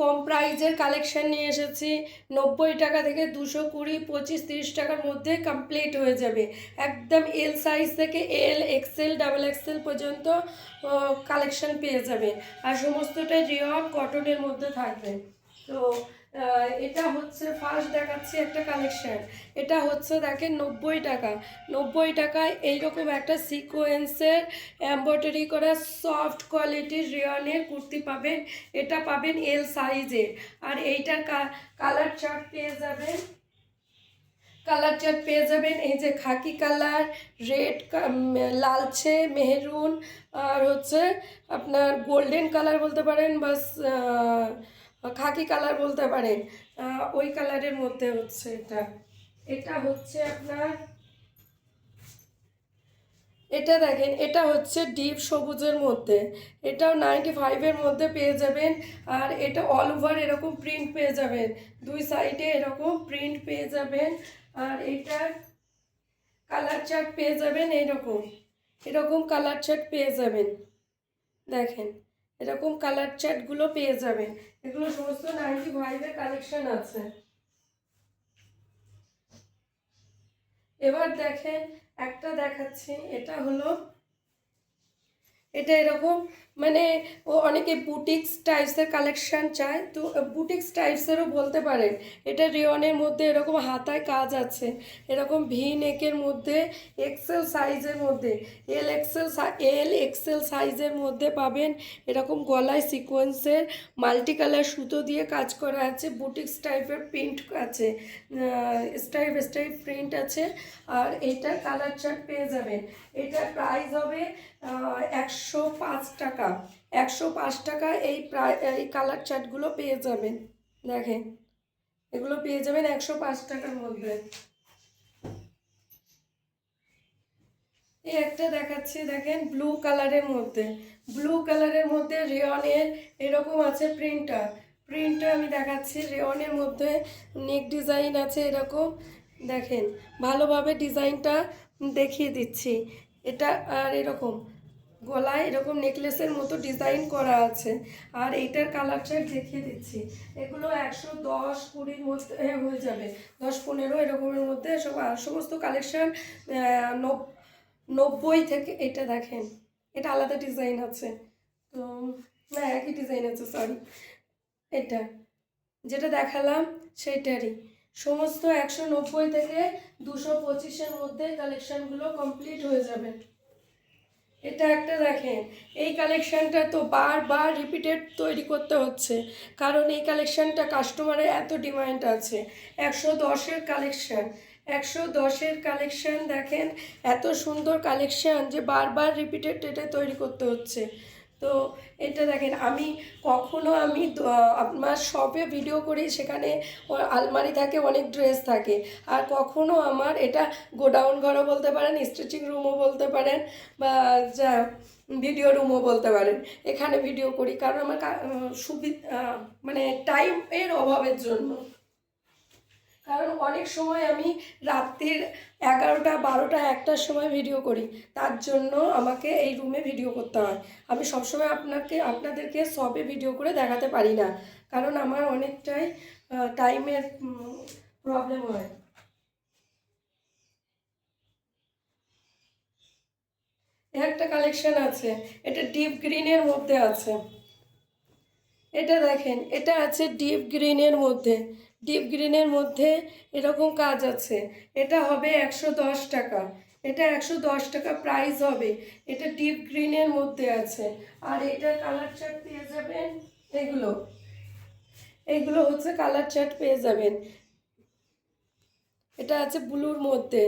কম প্রাইজের কালেকশন নিয়ে এসেছি। 90 টাকা থেকে 220, 25, 30 টাকার মধ্যে কমপ্লিট হয়ে যাবে। একদম এল সাইজ থেকে এল, এক্সেল, ডাবল এক্সেল পর্যন্ত কালেকশন পেয়ে যাবে। আর সমস্তটাই রিয়ন কটনের মধ্যে থাকবে। তো এটা হচ্ছে ফার্স্ট দেখাচ্ছি একটা কালেকশন। এটা হচ্ছে দেখেন 90 টাকা। 90 টাকায় এইরকম একটা সিকোয়েন্সের এমব্রয়ডারি করা সফট কোয়ালিটির রিয়নের কুর্তি পাবেন। এটা পাবেন এল সাইজের। আর এইটার কালার চার্ট পেয়ে যাবেন। কালার চার্ট পেয়ে যাবেন এই যে খাকি কালার, রেড, লালচে, মেহরুন, আর হচ্ছে আপনার গোল্ডেন কালার বলতে পারেন, বাস খাকি কালার বলতে পারেন। ওই কালারের মধ্যে হচ্ছে এটা। এটা হচ্ছে আপনার, এটা দেখেন, এটা হচ্ছে ডিপ সবুজের মধ্যে। এটাও 95-এর মধ্যে পেয়ে যাবেন। আর এটা অল ওভার এরকম প্রিন্ট পেয়ে যাবেন, দুই সাইডে এরকম প্রিন্ট পেয়ে যাবেন। আর এটার কালার চার্ট পেয়ে যাবেন এইরকম, এরকম কালার চার্ট পেয়ে যাবেন। দেখেন এরকম কালার চার্টগুলো পেয়ে যাবেন। এগুলো সমস্ত 95-এর কালেকশন আছে। এবার দেখেন একটা দেখাচ্ছি। এটা হলো, এটা এরকম মানে ও অনেকে বুটিক্স টাইপসের কালেকশান চায়, তো বুটিক্স টাইপসেরও বলতে পারেন। এটা রেয়নের মধ্যে এরকম হাতায় কাজ আছে, এরকম ভি নেকের মধ্যে, এক্সেল সাইজের মধ্যে, এল এক্সেল সাইজের মধ্যে পাবেন। এরকম গলায় সিকোয়েন্সের মাল্টি কালার সুতো দিয়ে কাজ করা আছে, বুটিক্স টাইপের প্রিন্ট আছে, স্টাইপ স্টাইপ প্রিন্ট আছে। আর এইটার কালার চার্ট পেয়ে যাবেন। এটার প্রাইস হবে 105 টাকা। 105 টাকা এই কালার চার্টগুলো পেয়ে যাবেন। দেখেন এগুলো পেয়ে যাবেন 105 টাকার মধ্যে। এই একটা দেখাচ্ছি দেখেন ব্লু কালারের মধ্যে। ব্লু কালারের মধ্যে রেয়নের এরকম আছে প্রিন্টটা আমি দেখাচ্ছি। রেয়নের মধ্যে নেক ডিজাইন আছে এরকম। দেখেন ভালোভাবে ডিজাইনটা দেখিয়ে দিচ্ছি। এটা আর এরকম গলায় এরকম নেকলেসের মতো ডিজাইন করা আছে। আর এইটার কালার চার্ট দেখিয়ে দিচ্ছি। এগুলো 110, 20-র মধ্যে হয়ে যাবে, 10-15 এরকমের মধ্যে সব। সমস্ত কালেকশান 90 থেকে। এটা দেখেন এটা আলাদা ডিজাইন আছে, তো না একই ডিজাইন আছে, সরি। এটা যেটা দেখালাম সেইটারই সমস্ত 190 থেকে 225-এর মধ্যে কালেকশানগুলো কমপ্লিট হয়ে যাবে। এটা একটা দেখেন, এই কালেকশানটা তো বারবার রিপিটেড তৈরি করতে হচ্ছে, কারণ এই কালেকশানটা কাস্টমারের এত ডিমান্ড আছে। 110-এর কালেকশান, 110-এর কালেকশান দেখেন, এত সুন্দর কালেকশান যে বারবার রিপিটেড এটা তৈরি করতে হচ্ছে। তো এটা দেখেন, আমি আপনার শপে ভিডিও করি, সেখানে আলমারি থাকে, অনেক ড্রেস থাকে। আর কখনো আমার এটা গোডাউন ঘরও বলতে পারেন, স্টিচিং রুমও বলতে পারেন, বা যা ভিডিও রুমও বলতে পারেন। এখানে ভিডিও করি কারণ আমার মানে টাইমের অভাবের জন্য। কারণ অনেক সময় আমি রাত্রির 11টা, 12টা, 1টার সময় ভিডিও করি, তার জন্য আমাকে এই রুমে ভিডিও করতে হয়। আমি সবসময় আপনাদেরকে সবে ভিডিও করে দেখাতে পারি না, কারণ আমার অনেকটাই টাইমের প্রবলেম হয়। একটা কালেকশন আছে, এটা ডিপ গ্রিনের মধ্যে আছে। এটা দেখেন, এটা আছে ডিপ গ্রিনের মধ্যে। ডিপ গ্রিনের মধ্যে এরকম কাজ আছে। এটা হবে 110 টাকা। এটা 110 টাকা প্রাইস হবে। এটা ডিপ গ্রিনের মধ্যে আছে। আর এটার কালার চার্ট পেয়ে যাবেন। এগুলো এগুলো হচ্ছে কালার চার্ট পেয়ে যাবেন। এটা আছে ব্লুর মধ্যে,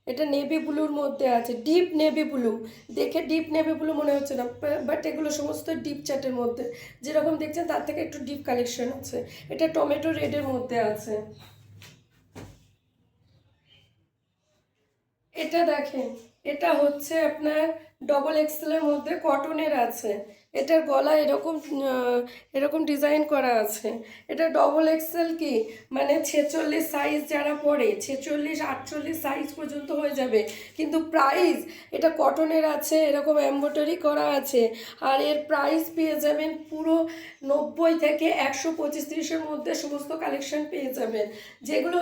এটা নেভি ব্লুর মধ্যে আছে, ডিপ নেভি ব্লু। দেখে ডিপ নেভি ব্লু মনে হচ্ছে না, বাট এগুলো সমস্ত ডিপ চ্যাটের মধ্যে, যেরকম দেখছেন তার থেকে একটু ডিপ কালেকশন আছে। এটা টমেটো রেডের মধ্যে আছে। এটা দেখেন, এটা হচ্ছে আপনার ডবল এক্সেলের মধ্যে কটনের আছে। এটার গলা এরকম এরকম ডিজাইন করা আছে। এটা ডবল এক্সেল কি মানে 46 সাইজ যারা পরে 46 48 সাইজ পর্যন্ত হয়ে যাবে। কিন্তু প্রাইস এটা কটনের আছে, এরকম এমব্রয়ডারি করা আছে। আর এর প্রাইস পেয়ে যাবেন পুরো 90 থেকে 125-30-এর মধ্যে সমস্ত কালেকশন পেয়ে যাবেন। যেগুলো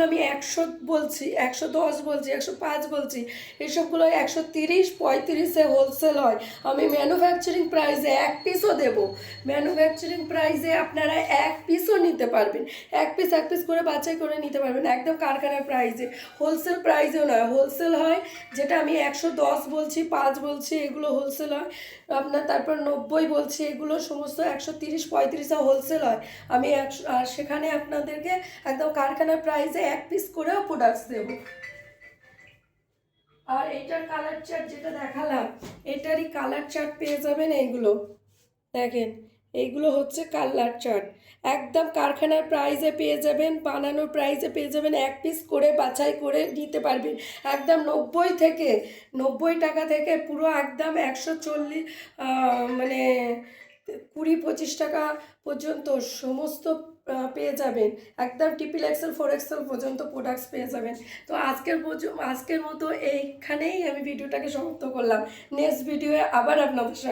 আমি 100 বলছি, 110 বলছি, 105 বলছি, এসবগুলো 130-35-এ হোলসেল হয়। আমি ম্যানুফ্যাকচারিং প্রাইসে এক পিসও দেবো। ম্যানুফ্যাকচারিং প্রাইসে আপনারা এক পিসও নিতে পারবেন, এক পিস করে বাছাই করে নিতে পারবেন একদম কারখানার প্রাইসে। হোলসেল প্রাইসেও নয়, হোলসেল হয় যেটা আমি 110 বলছি, 5 বলছি, এগুলো হোলসেল হয় আপনার। তারপর 90 বলছি, এগুলো সমস্ত 130-35-এ হোলসেল হয়। আমি 100, আর সেখানে আপনাদেরকে একদম কারখানার প্রাইসে এক পিস করেও প্রোডাক্টস দেবো। আর এইটার কালার চার্ট যেটা দেখালাম, এটারই কালার চার্ট পেয়ে যাবেন। এইগুলো দেখেন, এইগুলো হচ্ছে কালার চার্ট, একদম কারখানার প্রাইসে পেয়ে যাবেন, বানানোর প্রাইসে পেয়ে যাবেন। এক পিস করে বাছাই করে নিতে পারবেন একদম 90 টাকা থেকে পুরো একদম 140 মানে 20-25 টাকা পর্যন্ত সমস্ত পেয়ে যাবেন। একদম ট্রিপল এক্সেল 4 এক্সেল পর্যন্ত প্রোডাক্টস পেয়ে যাবেন। তো আজকের মতো এইখানেই আমি ভিডিওটাকে সমাপ্ত করলাম। নেক্সট ভিডিওয়ে আবার আপনাদের সঙ্গে